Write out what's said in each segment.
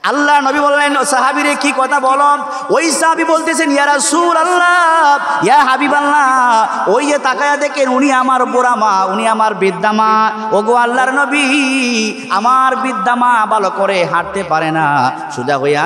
আল্লাহ নবী বললেন সাহাবীরে কি কথা বলো? ওই সাহাবী বলতেছেন ইয়া রাসূলুল্লাহ, ইয়া হাবিবাল্লাহ, ওই যে তাকায়া দেখেন উনি আমার বুড়া মা, উনি আমার বৃদ্ধা মা। ওগো আল্লাহর নবী, আমার বৃদ্ধা মা ভালো করে হাঁটতে পারে না, সোজা হইয়া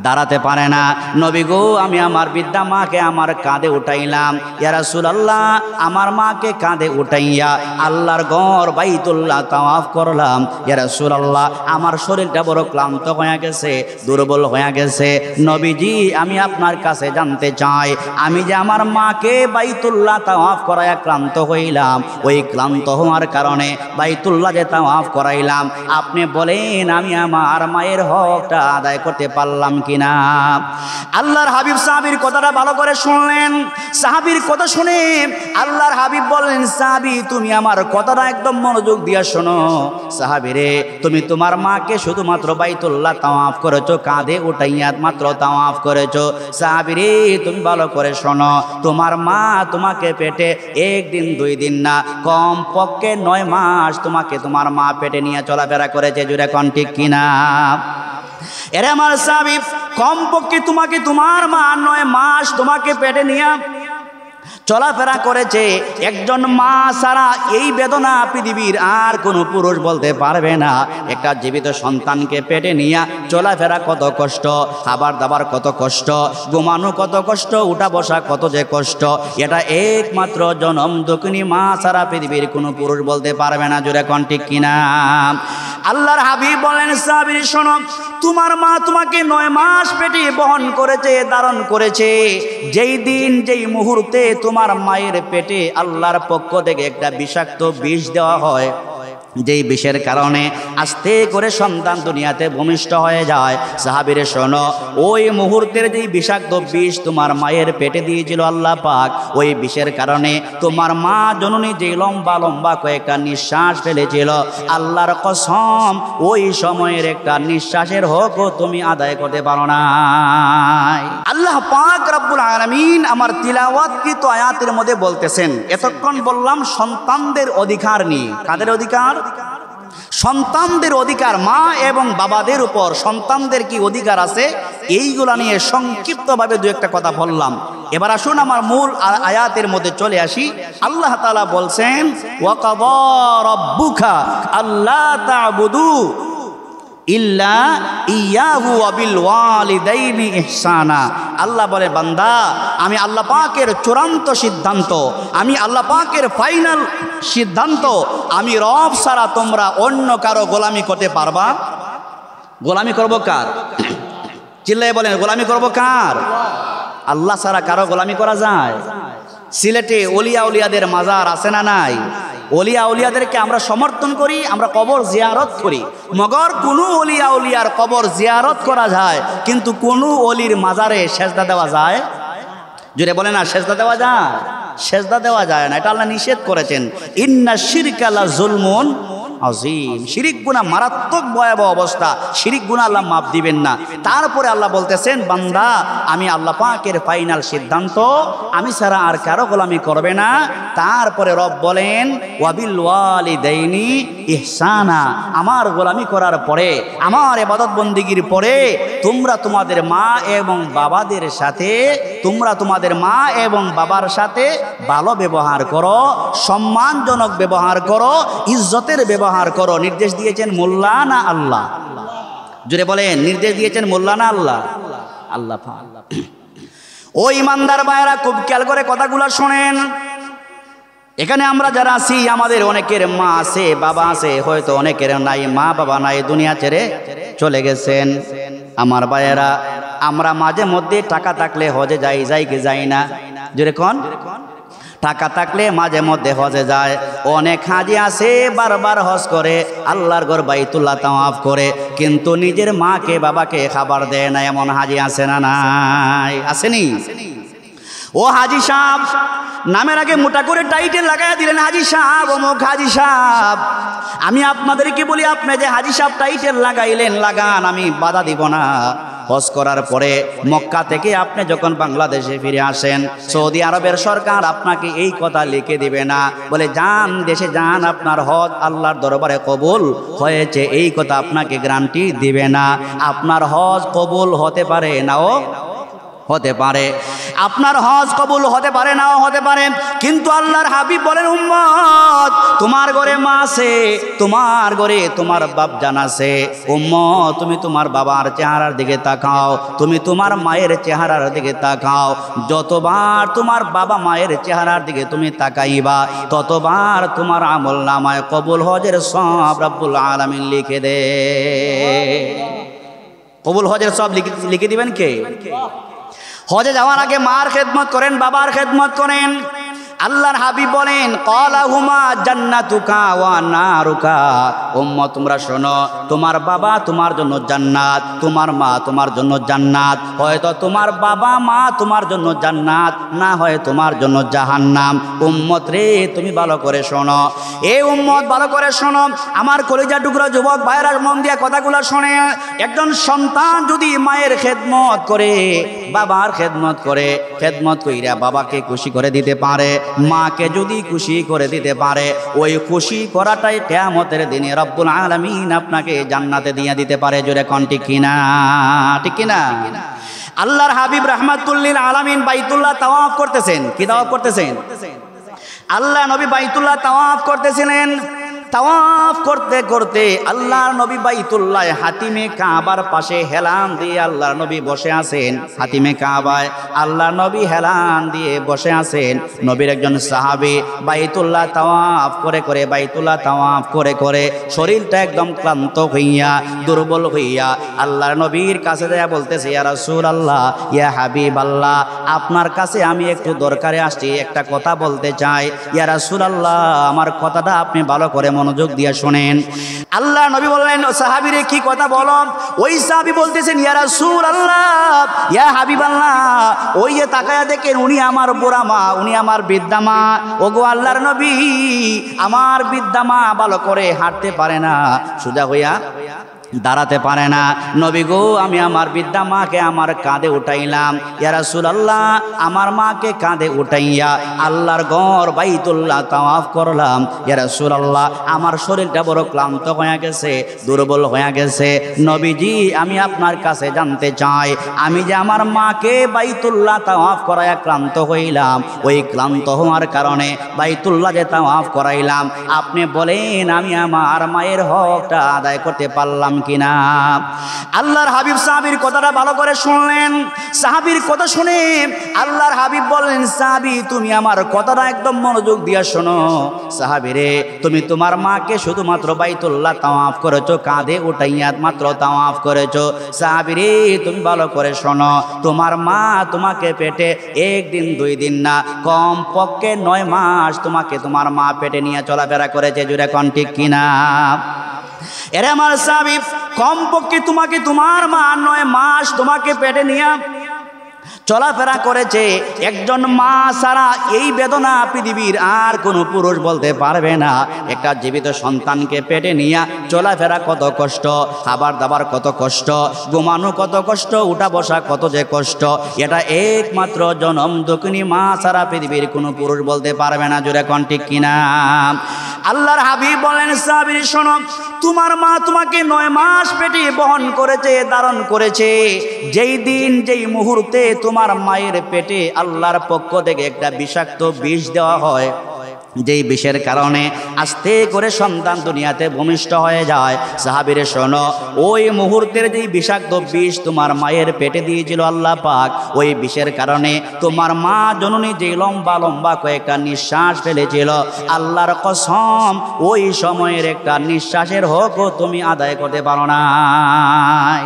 দাঁড়াতে পারে না। নবী গো, আমি আমার বৃদ্ধা মাকে আমার কাঁধে উঠাইলাম। ইয়া রাসূলুল্লাহ, আমার মাকে কাঁধে উঠাইয়া আল্লাহর ঘর বাইতুল্লাহ তাওয়াফ করলাম। ইয়া রাসূলুল্লাহ, আমার শরীরটা বড় ক্লান্ত হয়ে গেছে, দুর্বল হয়ে গেছে। নবীজি, আমি আপনার কাছে জানতে চাই, আমি যে আমার মাকে বাইতুল্লাহ তাওয়াফ করাইয়া ক্লান্ত হইলাম, ওই ক্লান্ত হওয়ার কারণে বাইতুল্লাহ যে তাওয়াফ করাইলাম, আপনি বলেন আমি আমার মায়ের হকটা আদায় করতে পারলাম কিনা? আল্লাহর হাবিব সাহাবীর কথাটা ভালো করে শুনলেন। সাহাবীর কথা শুনে আল্লাহর হাবিব বললেন, সাহাবী তুমি আমার কথাটা একদম মনোযোগ দিয়ে শোনো। সাহাবীরে, তুমি তোমার মাকে শুধুমাত্র বাইতুল্লাহ তাওয়াফ করেছো, কাঁধে উঠাইয়া মাত্র তাওয়াফ করেছো। সাহাবীরে, তুমি ভালো করে শোনো, তোমার মা তোমাকে পেটে একদিন দুই দিন না, কম পক্ষে 9 মাস তোমাকে তোমার মা পেটে নিয়ে চলাফেরা করেছে। জুড়ে কোন ঠিক কিনা? এরে আমার সাহাবী, কমপক্ষে তোমাকে তোমার মা 9 মাস তোমাকে পেটে নিয়ে চলাফেরা করেছে। একজন মা ছাড়া এই বেদনা পৃথিবীর আর কোনো পুরুষ বলতে পারবে না। একটা জীবিত সন্তানকে পেটে নিয়ে চলাফেরা কত কষ্ট, খাবার দাবার কত কষ্ট, ঘুমানো কত কষ্ট, উঠা বসা কত যে কষ্ট, এটা একমাত্র জনম দুঃখিনী মা ছাড়া পৃথিবীর কোনো পুরুষ বলতে পারবে না। জোরে কোন ঠিক কিনা? আল্লাহর হাবিব বলেন, সাহাবী শোনো, তোমার মা তোমাকে 9 মাস পেটে বহন করেছে, ধারণ করেছে। যেই দিন যেই মুহূর্তে তোমার মায়ের পেটে আল্লাহর পক্ষ থেকে একটা বিষাক্ত বিষ দেওয়া হয়, যেই বিষের কারণে আস্তে করে সন্তান দুনিয়াতে ভূমিষ্ঠ হয়ে যায়, সাহাবীরে শোনো, ওই মুহূর্তের যেই বিষাক্ত বিষ তোমার মায়ের পেটে দিয়েছিল আল্লাহ পাক, ওই বিষের কারণে তোমার মা জননী যেই লম্বা লম্বা কয়েকটা নিঃশ্বাস ফেলেছিল, আল্লাহর কসম ওই সময়ের একটা নিঃশ্বাসের হকও তুমি আদায় করতে পারো না। আল্লাহ পাক রব্বুল আলামিন আমার তিলাওয়াতকৃত আয়াতের মধ্যে বলতেছেন, এতক্ষণ বললাম সন্তানদের অধিকার নিয়ে। কাদের অধিকার? সন্তানদের অধিকার। মা এবং বাবাদের উপর সন্তানদের কি অধিকার আছে, এইগুলা নিয়ে সংক্ষিপ্তভাবে দু একটা কথা বললাম। এবার আসুন আমার মূল আয়াতের মধ্যে চলে আসি। আল্লাহ তাআলা বলছেন, ওয়া কাযা রাব্বুকা আল্লা তা'বুদু ইল্লা ইয়াহু ওয়া বিল ওয়ালিদাইনি ইহসানা। আল্লাহ বলে, বান্দা, আমি আল্লাহ পাকের চূড়ান্ত সিদ্ধান্ত, আমি আল্লাহ পাকের ফাইনাল সিদ্ধান্ত, আমি রব ছাড়া তোমরা অন্য কারো গোলামি করতে পারবা? গোলামি করব কার? চিল্লায়ে বলেন, গোলামি করব কার? আল্লাহ ছাড়া কারো গোলামি করা যায়? সিলেটে ওলিয়া উলিয়াদের মাজার আছে না নাই? ওলিয়া উলিয়াদেরকে আমরা সমর্থন করি, আমরা কবর জিয়ারত করি। মগর কোনো ওলিয়া উলিয়ার কবর জিয়ারত করা যায়, কিন্তু কোনো ওলির মাজারে সেজদা দেওয়া যায়? জোরে বলে না, সেজদা দেওয়া যায়? সেজদা দেওয়া যায় না, এটা আল্লাহ নিষেধ করেছেন। ইন্না শিরকা লা যুলমুন আযীম। শিরিক গুনাহ মারাত্মক ভয়াবহ অবস্থা, শিরিক গুনাহ আল্লাহ মাফ দিবেন না। তারপরে আল্লাহ বলতেছেন, বান্দা, আমি আল্লাহ পাকের ফাইনাল সিদ্ধান্ত, আমি ছাড়া আর কারো গোলামি করবে না। তারপরে রব বলেন, ওয়াবিল ওয়ালিদাইনি ইহসানা। আমার গোলামি করার পরে, আমার ইবাদত বন্দেগীর পরে তোমরা তোমাদের মা এবং বাবাদের সাথে, তোমরা তোমাদের মা এবং বাবার সাথে ভালো ব্যবহার করো, সম্মানজনক ব্যবহার করো, ইজ্জতের ব্যবহার করো। নির্দেশ দিয়েছেন মোল্লা না আল্লাহ? জোরে বলেন, নির্দেশ দিয়েছেন মোল্লা না আল্লাহ? আল্লাহ। ও ইমানদার ভাইরা, খুব খেয়াল করে কথাগুলো শোনেন। এখানে আমরা যারা আছি, আমাদের অনেকের মা আছে, বাবা আছে, হয়তো অনেকের নাই, মা বাবা নাই, দুনিয়া ছেড়ে চলে গেছেন। আমার ভাইয়েরা, আমরা মাঝে মধ্যে টাকা থাকলে হজে যাই কি যাই না? জোরে কোন? টাকা থাকলে মাঝে মধ্যে হজে যায়। অনেক হাজি আছে বারবার হজ করে, আল্লাহর ঘর বাইতুল্লাহ তাওয়াফ করে, কিন্তু নিজের মাকে বাবাকে খাবার দেয় না। এমন হাজি আছে না নাই? আসেনি? ও হাজি সাহেব, নামের আগে মোটা করে টাইটেল লাগাইয়া দিলেন হাজি সাহেব, অমুক হাজি সাহেব। আমি আপনাদেরকে বলি, আপনি যে হাজি সাহেব টাইটেল লাগাইলেন, লাগান, আমি বাধা দিব না। হজ করার পরে মক্কা থেকে আপনি যখন বাংলাদেশে ফিরে আসেন, সৌদি আরবের সরকার আপনাকে এই কথা লিখে দিবে না, বলে যান দেশে যান, আপনার হজ আল্লাহর দরবারে কবুল হয়েছে, এই কথা আপনাকে গ্যারান্টি দিবে না। আপনার হজ কবুল হতে পারে নাও হতে পারে, আপনার হজ কবুল হতে পারে নাও হতে পারে, কিন্তু আল্লাহর হাবিব বলেন উম্মত তোমার ঘরে মা আছে, তোমার ঘরে তোমার বাপ জান আছে, উম্মত তুমি তোমার বাবার চেহারার দিকে তাকাও, তুমি তোমার মায়ের চেহারার দিকে তাকাও, যতবার তোমার বাবা মায়ের চেহারার দিকে তুমি তাকাইবা ততবার তোমার আমলনামায় কবুল হজের সব রব্বুল আলামিন লিখে দে। কবুল হজের সব লিখে দিবেন কে? হজে যাওয়ার আগে মার খেদমত করেন, বাবার খেদমত করেন। আল্লাহর হাবিব বলেন ক্বালাহুমা জান্নাতুকা ওয়া নারুকা, উম্মত তোমরা শোনো, তোমার বাবা তোমার জন্য জান্নাত, তোমার মা তোমার জন্য জান্নাত, হয়তো তোমার বাবা মা তোমার জন্য জান্নাত, না হয় তোমার জন্য জাহান্নাম। উম্মত রে তুমি ভালো করে শোনো, এই উম্মত ভালো করে শোনো, আমার কলিজা টুকরা যুবক ভাইরা মন দিয়া কথাগুলো শোনে। একজন সন্তান যদি মায়ের খেদমত করে, বাবার খেদমত করে, খেদমত কইরা বাবাকে খুশি করে দিতে পারে, মাকে যদি খুশি করে দিতে পারে, ওই খুশি করাটাই কিয়ামতের দিনে রব্বুল আলামিন আপনাকে জান্নাতে দিয়ে দিতে পারে। জোরে কোন ঠিক কিনা? ঠিক কিনা? আল্লাহর হাবিব রাহমাতুল লিল আলামিন বাইতুল্লাহ তাওয়াফ করতেছেন। কি তাওয়াফ করতেছেন? আল্লাহ নবী বাইতুল্লাহ তাওয়াফ করতেছিলেন। তাওয়াফ করতে করতে আল্লাহর নবী বাইতুল্লাহ হাতিমে কাবার পাশে হেলান দিয়ে আল্লাহর নবী বসে আছেন। হাতিমে কাবায় আল্লাহর নবী হেলান দিয়ে বসে আছেন। নবীর একজন সাহাবী বাইতুল্লাহ তাওয়াফ করে করে, বাইতুল্লাহ তাওয়াফ করে করে শরীরটা একদম ক্লান্ত হইয়া দুর্বল হইয়া আল্লাহর নবীর কাছে যায় বলতেছে, ইয়া রাসূলুল্লাহ, ইয়া হাবিবাল্লাহ, আপনার কাছে আমি একটু দরকারে আসছি, একটা কথা বলতে চাই। ইয়া রাসূলুল্লাহ, আমার কথাটা আপনি ভালো করে মনোযোগ দিয়ে শুনেন। আল্লাহ নবী বললেন, সাহাবীরে কি কথা বলো? ওই সাহাবী বলতেছেন, ইয়া রাসূলুল্লাহ, ইয়া হাবিবাল্লাহ, ওই যে তাকায়া দেখেন উনি আমার বুড়া মা, উনি আমার বৃদ্ধা মা। ওগো আল্লাহর নবী, আমার বৃদ্ধা মা ভালো করে হাঁটতে পারে না, সোজা হইয়া দাঁড়াতে পারে না। নবী গো, আমি আমার বৃদ্ধা মাকে আমার কাঁধে উঠাইলাম। ইয়া রাসূলুল্লাহ, আমার মাকে কাঁধে উঠাইয়া আল্লাহর ঘর বাইতুল্লাহ তাওয়াফ করলাম। ইয়া রাসূলুল্লাহ, আমার শরীরটা বড় ক্লান্ত হয়ে গেছে, দুর্বল হয়ে গেছে। নবীজি, আমি আপনার কাছে জানতে চাই, আমি যে আমার মাকে বাইতুল্লাহ তাওয়াফ করাইয়া ক্লান্ত হইলাম, ওই ক্লান্ত হওয়ার কারণে বাইতুল্লাহ যে তাওয়াফ করাইলাম, আপনি বলেন আমি আমার মায়ের হকটা আদায় করতে পারলাম কিনা? আল্লাহর হাবিব সাহাবীর কথাটা ভালো করে শুনলেন। সাহাবীর কথা শুনে আল্লাহর হাবিব বললেন, সাহাবী তুমি আমার কথাটা একদম মনোযোগ দিয়ে শোনো। সাহাবীরে, তুমি তোমার মাকে শুধুমাত্র বাইতুল্লাহ তাওয়াফ করেছো, কাঁধে উঠাইয়া মাত্র তাওয়াফ করেছো। সাহাবীরে, তুমি ভালো করে শোনো, তোমার মা তোমাকে পেটে একদিন দুই দিন না, কম পক্ষে 9 মাস তোমাকে তোমার মা পেটে নিয়ে চলাফেরা করেছে। জুড়ে কোন ঠিক কিনা? এরে আমার সাহাবী, কমপক্ষে তোমাকে তোমার মা 9 মাস তোমাকে পেটে নিয়ে চলাফেরা করেছে। একজন মা ছাড়া এই বেদনা পৃথিবীর আর কোনো পুরুষ বলতে পারবে না। একটা জীবিত সন্তানকে পেটে নিয়ে চলাফেরা কত কষ্ট, খাবার দাবার কত কষ্ট, ঘুমানো কত কষ্ট, উঠা বসা কত যে কষ্ট, এটা একমাত্র জনম দুঃখিনী মা ছাড়া পৃথিবীর কোনো পুরুষ বলতে পারবে না। জোরে কোন ঠিক কিনা? আল্লাহর হাবিব বলেন, সাহাবী শোনো, তোমার মা তোমাকে 9 মাস পেটে বহন করেছে, ধারণ করেছে। যেই দিন যেই মুহূর্তে তোমার মায়ের পেটে আল্লাহর পক্ষ থেকে একটা বিষাক্ত বিষ দেওয়া হয়, যেই বিষের কারণে আস্তে করে সন্তান দুনিয়াতে ভূমিষ্ঠ হয়ে যায়, সাহাবীরে শোনো, ওই মুহূর্তের যেই বিষাক্ত বিষ তোমার মায়ের পেটে দিয়েছিল আল্লাহ পাক, ওই বিষের কারণে তোমার মা জননী যেই লম্বা লম্বা কয়েকটা নিঃশ্বাস ফেলেছিল, আল্লাহর কসম ওই সময়ের একটা নিঃশ্বাসের হকও তুমি আদায় করতে পারো নাই।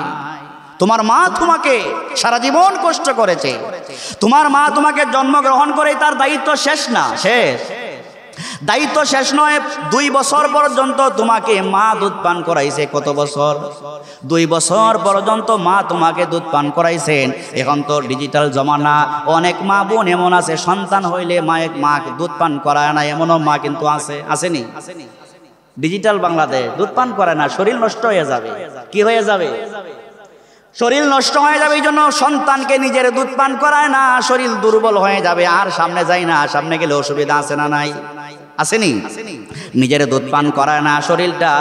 তোমার মা তোমাকে সারা জীবন কষ্ট করেছে। তোমার মা তোমাকে জন্মগ্রহণ করে তার দায়িত্ব শেষ না, শেষ দায়িত্ব শেষ নয়। 2 বছর পর্যন্ত তোমাকে মা দুধ পান করাইছে। কত বছর? 2 বছর পর্যন্ত মা তোমাকে দুধ পান করাইছেন। এখন তো ডিজিটাল জমানা, অনেক মা বোন এমন আছে সন্তান হইলে মাকে দুধ পান করায় না, এমনও মা কিন্তু আছে, আসেনি? ডিজিটাল বাংলাদেশ, দুধ পান করে না, শরীর নষ্ট হয়ে যাবে। কি হয়ে যাবে? শরীর নষ্ট হয়ে যাবে, এই জন্য সন্তানকে নিজের দুধ পান করায় না, শরীর দুর্বল হয়ে যাবে আর সামনে যায় না, সামনে গেলে অসুবিধা আছে না নাই? আসেনি? নিজের দুধ পান করায় না, শরীরটা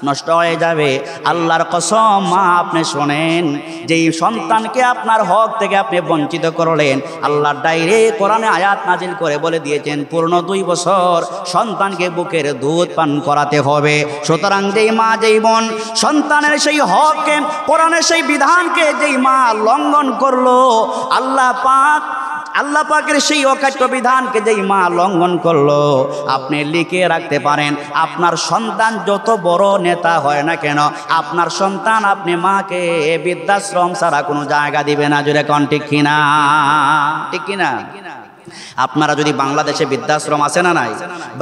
নষ্ট হয়ে যাবে। আল্লাহর কসম মা আপনি শোনেন, যেই সন্তানকে আপনার হক থেকে আপনি বঞ্চিত করলেন, আল্লাহ ডাইরেক্ট কোরআনে আয়াত নাজিল করে বলে দিয়েছেন পূর্ণ 2 বছর সন্তানকে বুকের দুধ পান করাতে হবে। সুতরাং যেই মা যেই বোন সন্তানের সেই হককে, কোরআনের সেই বিধানকে যেই মা লঙ্ঘন করলো, আল্লাহ পাকের সেই অকাট্য বিধানকে যেই মা লঙ্ঘন করলো, আপনি লিখে রাখতে পারেন আপনার সন্তান যত বড় নেতা হয় না কেন, আপনার সন্তান আপনি মাকে বৃদ্ধাশ্রম ছাড়া কোনো জায়গা দিবে না। জোরে কোন ঠিক কিনা? ঠিক কিনা? আপনারা যদি বাংলাদেশে বৃদ্ধাশ্রম আছে না নাই?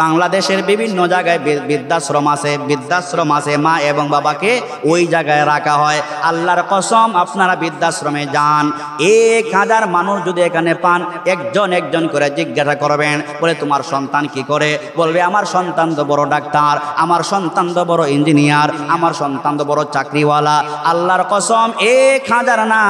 বাংলাদেশের বিভিন্ন জায়গায় বৃদ্ধাশ্রম আছে, মা এবং বাবাকে ওই জায়গায় রাখা হয়। আল্লাহর কসম আপনারা বৃদ্ধাশ্রমে যান, 1000 মানুষ যদি এখানে পান, একজন করে জিজ্ঞাসা করবেন, বলে তোমার সন্তান কি করে? বলবে আমার সন্তান তো বড় ডাক্তার, আমার সন্তান তো বড় ইঞ্জিনিয়ার, আমার সন্তান তো বড় চাকরিওয়ালা। আল্লাহর কসম 1000 না,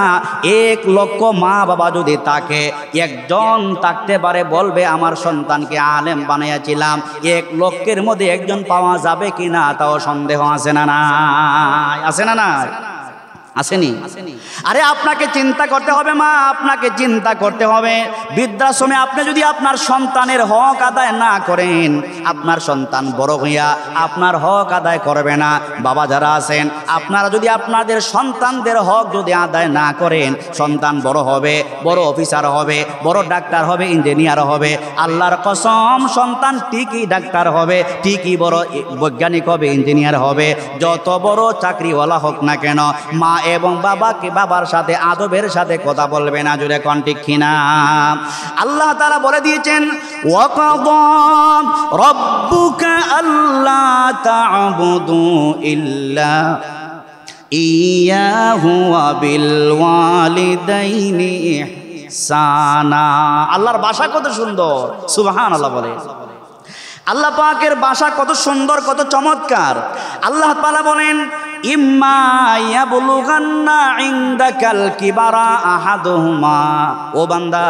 1 লক্ষ মা বাবা যদি থাকে, একজন থাকতে পারে বলবে আমার সন্তানকে আলেম বানিয়েছিলাম। 1 লক্ষের মধ্যে একজন পাওয়া যাবে কিনা তাও সন্দেহ আছে না নাই? আছে না নাই? আসেনি? আরে আপনাকে চিন্তা করতে হবে মা, আপনাকে চিন্তা করতে হবে। বৃদ্ধাশ্রমে আপনি যদি আপনার সন্তানের হক আদায় না করেন, আপনার সন্তান বড় হইয়া আপনার হক আদায় করবে না। বাবা যারা আছেন, আপনারা যদি আপনাদের সন্তানদের হক যদি আদায় না করেন, সন্তান বড় হবে, বড় অফিসার হবে, বড় ডাক্তার হবে, ইঞ্জিনিয়ার হবে। আল্লাহর কসম সন্তান ঠিকই ডাক্তার হবে, ঠিকই বড় বৈজ্ঞানিক হবে, ইঞ্জিনিয়ার হবে, যত বড় চাকরিওয়ালা হোক না কেন, মা এবং বাবাকে বাবার সাথে আদবের সাথে কথা বলবে না। জুড়ে কোন ঠিক কিনা? আল্লাহ তাআলা বলে দিয়েছেন, ওয়াকাদা রাব্বুকা আল্লা তা'বুদু ইল্লা ইয়াহু ওয়া বিল ওয়ালিদাইনি ইহসানা। আল্লাহর ভাষা কত সুন্দর, সুবহানাল্লাহ বলে। আল্লাহ পাকের ভাষা কত সুন্দর, কত চমৎকার। আল্লাহ তাআলা বলেন, ইম্মা ইয়াবলুগান্না ইনদাকাল কিবারা আহাদুহুমা। ও বান্দা,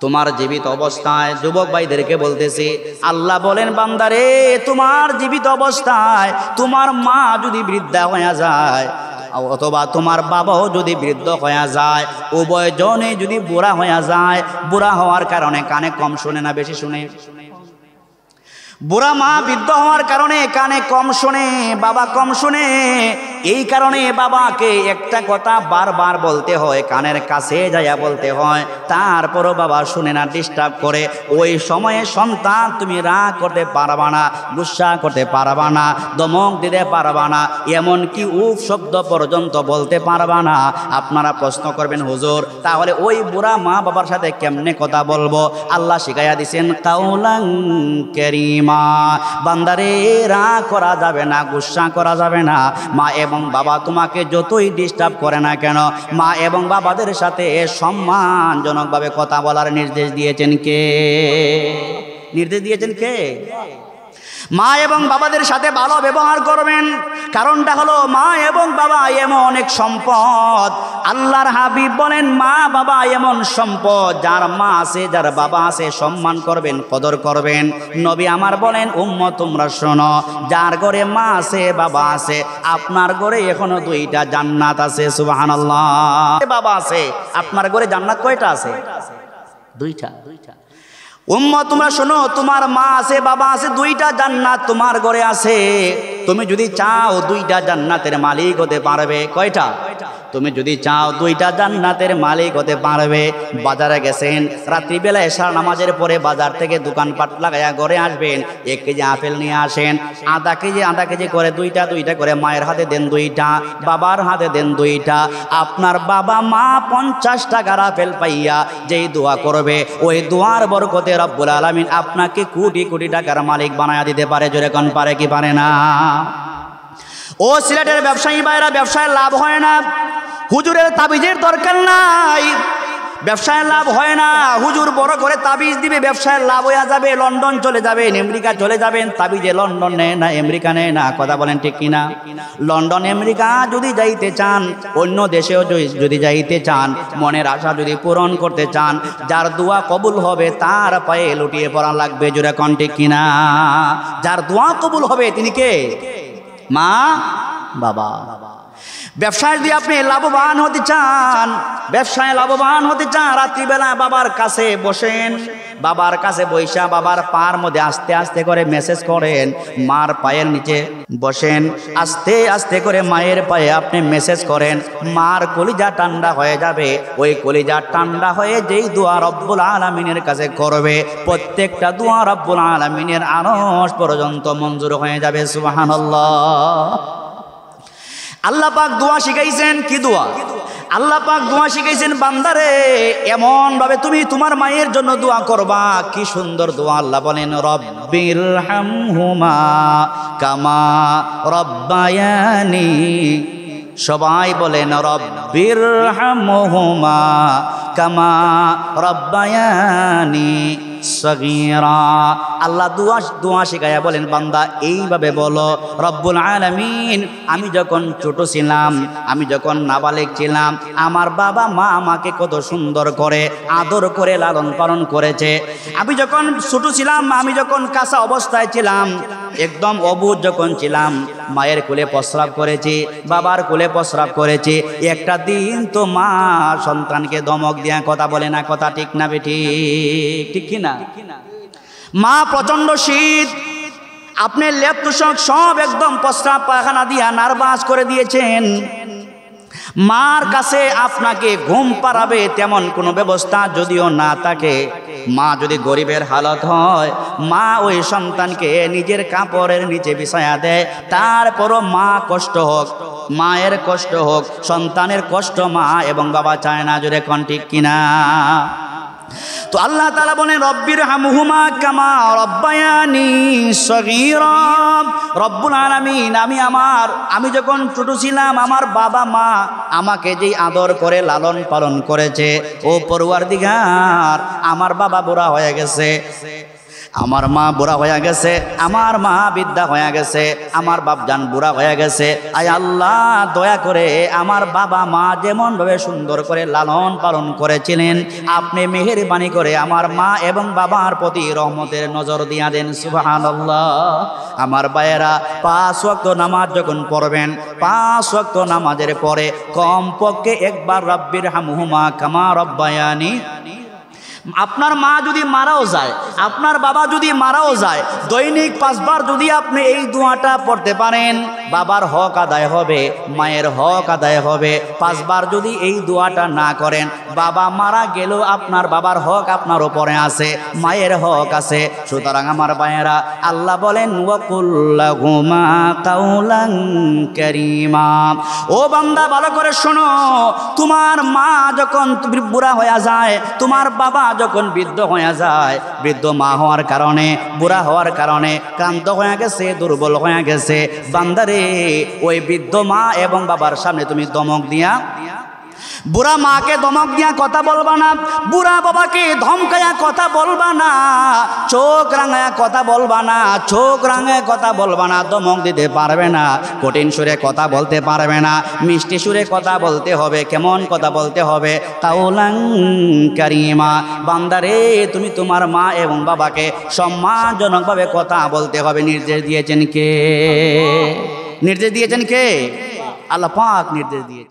তোমার জীবিত অবস্থায়, যুবক ভাইদেরকে বলতেছি, আল্লাহ বলেন বান্দারে, তোমার জীবিত অবস্থায় তোমার মা যদি বৃদ্ধা হয়ে যায়, অথবা তোমার বাবাও যদি বৃদ্ধ হয়ে যায়, উভয়জনে যদি বুড়া হয়ে যায়, বুড়া হওয়ার কারণে কানে কম শুনে না বেশি শুনে? বুড়া মা বৃদ্ধ হওয়ার কারণে কানে কম শোনে, বাবা কম শোনে। এই কারণে বাবাকে একটা কথা বারবার বলতে হয়, কানের কাছে যাইয়া বলতে হয়, তারপরও বাবা শুনে না, ডিস্টার্ব করে। ওই সময়ে সন্তান তুমি রাগ করতে পারবা না, গুসা করতে পারবা না, দমক দিতে পারবা না, এমনকি উফ শব্দ পর্যন্ত বলতে পারবা না। আপনারা প্রশ্ন করবেন, হুজুর তাহলে ওই বুড়া মা বাবার সাথে কেমনে কথা বলবো? আল্লাহ শিখাইয়া দিছেন কাউলান কারীমা। বান্দারে, রাগ করা যাবে না, গুসা করা যাবে না। মা এবং বাবা তোমাকে যতই ডিস্টার্ব করে না কেন, মা এবং বাবাদের সাথে সম্মানজনকভাবে কথা বলার নির্দেশ দিয়েছেন কে? নির্দেশ দিয়েছেন কে? মা এবং বাবাদের সাথে ভালো ব্যবহার করবেন। কারণটা হলো মা এবং বাবা এমন এক সম্পদ। আল্লাহর হাবিব বলেন, মা বাবা এমন সম্পদ, যার মা আছে যার বাবা আছে সম্মান করবেন, কদর করবেন। নবী আমার বলেন, উম্মত তোমরা শোনো, যার ঘরে মা আছে বাবা আছে, আপনার ঘরে এখনো 2টা জান্নাত আছে। সুবহানাল্লাহ। বাবা আছে, আপনার ঘরে জান্নাত কয়টা আছে? 2টা। উম্মত তোমরা শোনো, তোমার মা আছে বাবা আছে, 2টা জান্নাত তোমার ঘরে আছে। তুমি যদি চাও 2টা জান্নাতের মালিক হতে পারবে। কয়টা? তুমি যদি চাও 2টা জান্নাতের মালিক হতে পারবে। বাজারে গেছেন, রাত্রিবেলা এশার নামাজের পরে বাজার থেকে দোকানপাট লাগাইয়া ঘরে আসবেন, 1 কেজি আপেল নিয়ে আসেন, আধা কেজি করে 2টা করে মায়ের হাতে দেন 2টা, বাবার হাতে দেন 2টা। আপনার বাবা মা 50 টাকার আপেল পাইয়া যেই দোয়া করবে, ওই দোয়ার বরকতে রব্বুল আলামিন আপনাকে কোটি কোটি টাকার মালিক বানায়া দিতে পারে। জোরে কোন পারে কি পারে না? ও সিলেটের ব্যবসায়ী ভাইরা, ব্যবসায় লাভ হয় না, হুজুরের তাবিজের দরকার নাই। ব্যবসায় লাভ হয় না, হুজুর বড় করে তাবিজ দিবে, ব্যবসায় লাভ হয়ে যাবে, লন্ডন চলে যাবেন, আমেরিকা চলে যাবেন, তাবিজে লন্ডন নেয় না, আমেরিকা নেয় না, কথা বলেন ঠিক কিনা? লন্ডন আমেরিকা যদি যাইতে চান, অন্য দেশেও যদি যাইতে চান, মনের আশা যদি পূরণ করতে চান, যার দোয়া কবুল হবে তার পায়ে লুটিয়ে পড়া লাগবে, জোরে কোন ঠিক কিনা? যার দোয়া কবুল হবে তিনি কে? মা বাবা। ব্যবসায় যদি আপনি লাভবান হতে চান, ব্যবসায় লাভবান হতে চান, রাত্রিবেলা বাবার কাছে বসেন, বাবার কাছে বৈশা বাবার পার মধ্যে আস্তে আস্তে করে মেসেজ করেন, মার পায়ের নিচে বসেন, আস্তে আস্তে করে মায়ের পায়ে আপনি মেসেজ করেন, মার কলিজা ঠান্ডা হয়ে যাবে। ওই কলিজা ঠান্ডা হয়ে যেই দোয়া রব্বুল আলামিনের কাছে করবে, প্রত্যেকটা দোয়া রব্বুল আলামিনের আরশ পর্যন্ত মঞ্জুর হয়ে যাবে। সুবহানাল্লাহ। আল্লাহ পাক দোয়া শিখাইছেন, কি দোয়া? আল্লাহ পাক দোয়া শিখাইছেন, বান্দারে এমন ভাবে তুমি তোমার মায়ের জন্য দোয়া করবা। কি সুন্দর দোয়া! আল্লাহ বলেন, রব্বিরহামহুমা কামা রব্বায়ানি। সবাই বলেন, রব্বিরহামহুমা কামা রব্বায়ানি সগীরা। আল্লাহ দোয়া শিখায়া বলেন, বান্দা এইভাবে বলো, রব্বুল আলামিন, আমি যখন ছোট ছিলাম, আমি যখন নাবালেগ ছিলাম, আমার বাবা মা আমাকে কত সুন্দর করে আদর করে লালন পালন করেছে। আমি যখন ছোট ছিলাম, আমি যখন কাঁচা অবস্থায় ছিলাম, একদম অবুঝ যখন ছিলাম, মায়ের কোলে প্রস্রাব করেছি, বাবার কোলে প্রস্রাব করেছি। একটা দিন তো মা সন্তানকে ধমক দিয়া কথা বলে না, কথা ঠিক না বেঠিক? ঠিক কিনা? মা প্রচন্ড শীত, আপনি লেপ তুষক সব একদম প্রস্রাব পায়খানা দিয়া নার্ভাস করে দিয়েছেন। মার কাছে আপনাকে ঘুম পাড়াবে তেমন কোনো ব্যবস্থা যদিও না থাকে, মা যদি গরিবের হালত হয়, মা ওই সন্তানকে নিজের কাপড়ের নিচে বিছায়া দেয়। তারপরও মা কষ্ট হোক, মায়ের কষ্ট হোক, সন্তানের কষ্ট মা এবং বাবা চায় না, জোরে কোন ঠিক কিনা? তো আল্লাহ তাআলা বলেন, রব্বিরহামহুমা কামা রব্বায়ানি সগীরা। রব্বুল আলামিন, আমি যখন ছোট ছিলাম, আমার বাবা মা আমাকে যেই আদর করে লালন পালন করেছে, ও পরওয়ারদিগার, আমার বাবা বুড়া হয়ে গেছে, আমার মা বুড়া হয়ে গেছে, আমার মা বৃদ্ধা হয়ে গেছে, আমার বাপজান বুড়া হয়ে গেছে। আয় আল্লাহ, দয়া করে আমার বাবা মা যেমন ভাবে সুন্দর করে লালন পালন করেছিলেন, আপনি মেহেরবানি করে আমার মা এবং বাবার প্রতি রহমতের নজর দিয়া দেন। সুবহানাল্লাহ। আমার ভাইয়েরা, 5 ওয়াক্ত নামাজ যখন পড়বেন, 5 ওয়াক্ত নামাজের পরে কমপক্ষে একবার রব্বিরহামহুমা কামা রব্বায়ানি। আপনার মা যদি মারাও যায়, আপনার বাবা যদি মারাও যায়, দৈনিক 5 বার যদি আপনি এই দোয়াটা পড়তে পারেন, বাবার হক আদায় হবে, মায়ের হক আদায় হবে। 5 বার যদি এই দোয়াটা না করেন, বাবা মারা গেলেও আপনার বাবার হক আপনার উপরে আছে, মায়ের হক আছে। সুতরাং আমার ভাইয়েরা, আল্লাহ বলেন, ওয়াকুল লাহুমা কাউলান কারীমা। ও বান্দা, ভালো করে শোনো, তোমার মা যখন বুড়া হয়ে যায়, তোমার বাবা যখন বৃদ্ধ হয়ে যায়, বৃদ্ধ মা হওয়ার কারণে, বুড়া হওয়ার কারণে ক্লান্ত হয়ে গেছে, দুর্বল হয়ে গেছে, বান্দারে ওই বৃদ্ধ মা এবং বাবার সামনে তুমি ধমক দিয়া, বুড়া মাকে ধমক দিয়া কথা বলবা না, বুড়া বাবাকে ধমকায়া কথা বলবা না, চোখ রাঙায়া কথা বলবা না, চোখ রাঙায় কথা বলবা না, ধমক দিতে পারবে না, কঠিন সুরে কথা বলতে পারবে না, মিষ্টি সুরে কথা বলতে হবে। কেমন কথা বলতে হবে? কাউলান কারীমা। বান্দারে, তুমি তোমার মা এবং বাবাকে সম্মানজনকভাবে কথা বলতে হবে। নির্দেশ দিয়েছেন কে? নির্দেশ দিয়েছেন কে? আল্লাহ পাক নির্দেশ দিয়েছেন।